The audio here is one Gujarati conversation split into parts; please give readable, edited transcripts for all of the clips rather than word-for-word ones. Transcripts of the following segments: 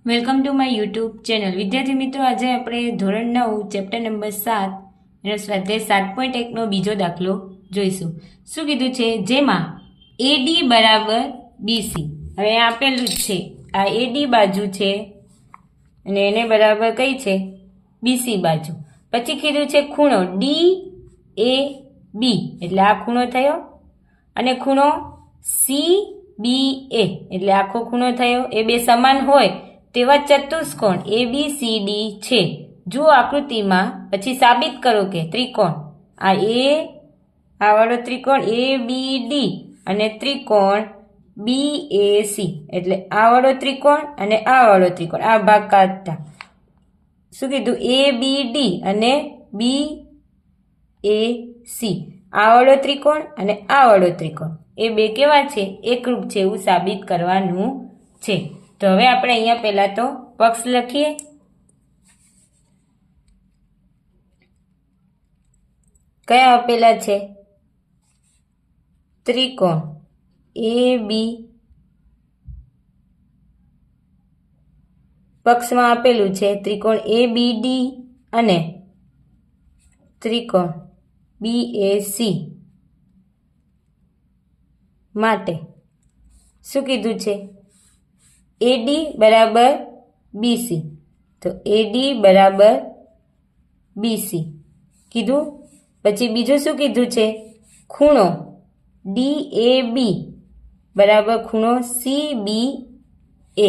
Welcome to my YouTube channel. વિદ્યાર્થી મિત્રો, આજે આપણે ધોરણ 9 ચેપ્ટર નંબર 7 એનો સ્વાધ્યાય 7.1નો બીજો દાખલો જોઈશું. શું કીધું છે? જેમાં AD બરાબર BC. હવે આપેલું જ છે, આ AD બાજુ છે અને એને બરાબર કઈ છે? BC બાજુ. પછી કીધું છે ખૂણો DAB, એટલે આ ખૂણો થયો, અને ખૂણો CBA એટલે આખો ખૂણો થયો. એ બે સમાન હોય તેવા ચતુષ્કોણ ABCD છે. જુઓ આકૃતિમાં, પછી સાબિત કરો કે ત્રિકોણ આ વાળો ત્રિકોણ ABD અને ત્રિકોણ BAC, એટલે આ વાળો ત્રિકોણ અને આ વાળો ત્રિકોણ, આ ભાગ કાઢતા શું કીધું? ABD અને BAC, આ વાળો ત્રિકોણ અને આ વાળો ત્રિકોણ, એ બે કેવા છે? એકરૂપ છે, એવું સાબિત કરવાનું છે. તો હવે આપણે અહીંયા પહેલા તો પક્ષ લખીએ. કયા આપેલા છે? ત્રિકોણ AB, પક્ષમાં આપેલું છે ત્રિકોણ ABD અને ત્રિકોણ BAC માટે શું કીધું છે? AD બરાબર BC. તો AD બરાબર BC કીધું. પછી બીજું શું કીધું છે? ખૂણો DAB બરાબર ખૂણો CBA,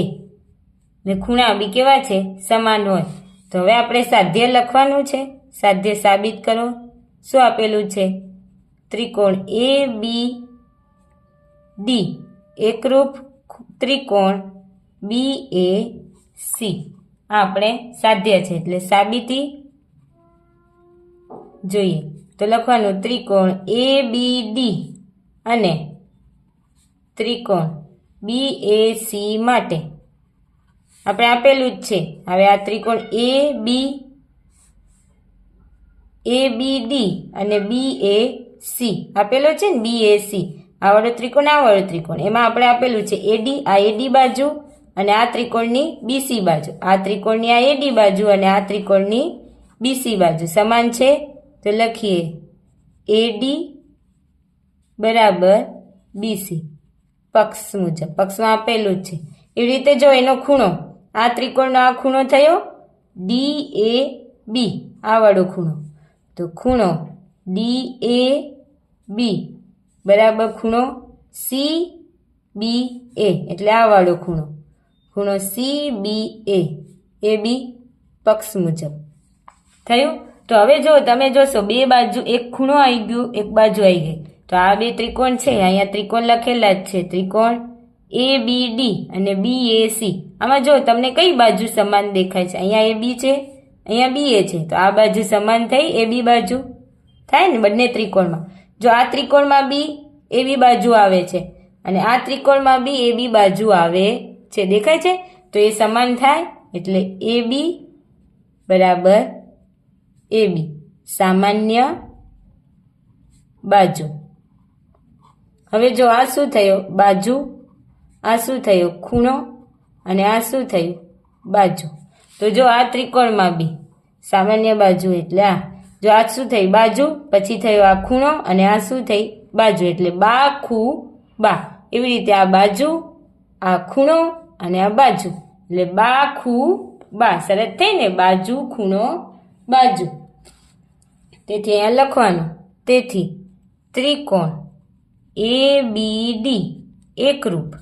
ને ખૂણા બી કેવા છે? સમાન હોય. તો હવે આપણે સાધ્ય લખવાનું છે. સાધ્ય સાબિત કરો. શું આપેલું છે? ત્રિકોણ ABD એકરૂપ ત્રિકોણ BAC, આપણે સાધ્ય છે એટલે સાબિતી જોઈએ. તો લખવાનું ત્રિકોણ ABD અને ત્રિકોણ BAC માટે આપણે આપેલું જ છે. હવે આ ત્રિકોણ ABD અને BAC આપેલો છે ને, BAC આ વાળો ત્રિકોણ, આ વાળો ત્રિકોણ, એમાં આપણે આપેલું છે AD, આ AD બાજુ અને આ ત્રિકોણની BC બાજુ, આ ત્રિકોણની આ AD બાજુ અને આ ત્રિકોણની BC બાજુ સમાન છે. તો લખીએ AD બરાબર BC પક્ષ મુજબ, પક્ષમાં આપેલું જ છે. એવી રીતે જો એનો ખૂણો, આ ત્રિકોણનો આ ખૂણો થયો DAB, આ વાળો ખૂણો, તો ખૂણો DAB બરાબર ખૂણો CBA, એટલે આ વાળો ખૂણો, ખૂણો CBA એ બી પક્ષ મુજબ થયું. તો હવે જો તમે જોશો, બે બાજુ એક ખૂણો આવી ગયો, એક બાજુ આવી ગઈ. તો આ બે ત્રિકોણ છે, અહીંયા ત્રિકોણ લખેલા જ છે, ત્રિકોણ ABD અને BAC. આમાં જો તમને કઈ બાજુ સમાન દેખાય છે? અહીંયા AB છે, અહીંયા BA છે, તો આ બાજુ સમાન થઈ, AB બાજુ થાય ને બંને ત્રિકોણમાં. જો આ ત્રિકોણમાં બી AB બાજુ આવે છે અને આ ત્રિકોણમાં બી AB બાજુ આવે છે, દેખાય છે? તો એ સમાન થાય, એટલે AB બરાબર AB, સામાન્ય બાજુ. હવે જો આ શું થયો? બાજુ. આ શું થયો? ખૂણો. અને આ શું થયું? બાજુ. તો જો આ ત્રિકોણમાં બી સામાન્ય બાજુ, એટલે આ જો આ શું થઈ? બાજુ. પછી થયો આ ખૂણો અને આ શું થઈ? બાજુ, એટલે બા ખૂ બા. એવી રીતે આ બાજુ, આ ખૂણો અને આ બાજુ, એટલે બા ખૂ બા. સરસ થઈ ને? બાજુ, ખૂણો, બાજુ. તેથી અહીંયા લખવાનું, તેથી ત્રિકોણ ABD એકરૂપ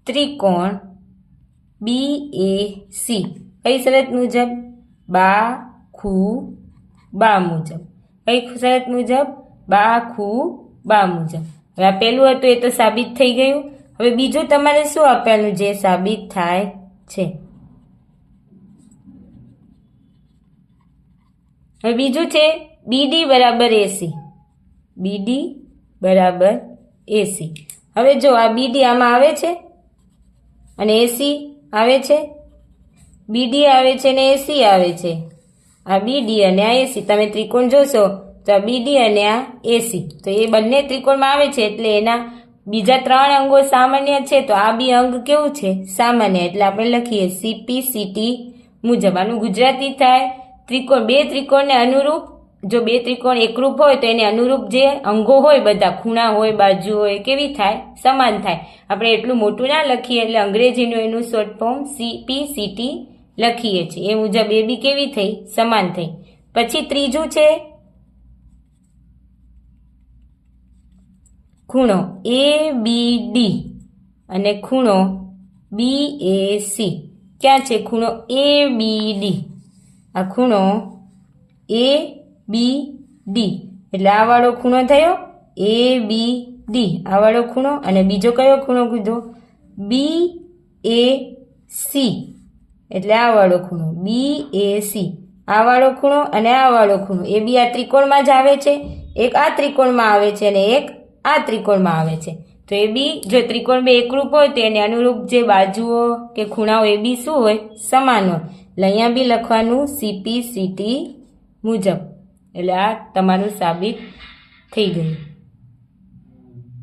ત્રિકોણ BAC કઈ શરત મુજબ? બા ખૂ બા મુજબ. કઈ શરત મુજબ? બા ખૂ બા મુજબ. હવે આ પહેલું હતું એ તો સાબિત થઈ ગયું. હવે બીજું તમારે શું આપવાનું જે સાબિત થાય છે? હવે બીજું છે BD બરાબર AC. BD બરાબર AC. હવે જો આ BD આમાં આવે છે અને AC આવે છે, BD આવે છે અને AC આવે છે. આ BD અને આ AC, તમે ત્રિકોણ જોશો તો આ BD અને આ AC, તો એ બંને ત્રિકોણમાં આવે છે, એટલે એના બીજા 3 અંગો સામાન્ય છે તો આ બી અંગ કેવું છે? સામાન્ય. એટલે આપણે લખીએ CPCT મુજબ. આનું ગુજરાતી થાય ત્રિકોણ. 2 ત્રિકોણને અનુરૂપ, જો 2 ત્રિકોણ એકરૂપ હોય તો એને અનુરૂપ જે અંગો હોય, બધા ખૂણા હોય, બાજુ હોય, કેવી થાય? સમાન થાય. આપણે એટલું મોટું ના લખીએ એટલે અંગ્રેજીનું એનું શોર્ટ ફોર્મ CPCT લખીએ છીએ. એ મુજબ એ બી કેવી થઈ? સમાન થઈ. પછી ત્રીજું છે ખૂણો ABD અને ખૂણો BAC. ક્યાં છે ખૂણો ABD? આ ખૂણો ABD એટલે આ વાળો ખૂણો થયો ABD, આ વાળો ખૂણો. અને બીજો કયો ખૂણો કીધો? BAC એટલે આ વાળો ખૂણો BAC. આ વાળો ખૂણો અને આ વાળો ખૂણો એ બી આ ત્રિકોણમાં જ આવે છે. એક આ ત્રિકોણમાં આવે છે અને એક આ ત્રિકોણમાં આવે છે. તો એ બી જો ત્રિકોણ બે એકરૂપ હોય તો એને અનુરૂપ જે બાજુઓ કે ખૂણાઓ એ બી શું હોય? સમાન હોય. એટલે અહીંયા બી લખવાનું CPCT મુજબ. એટલે આ તમારું સાબિત થઈ ગયું.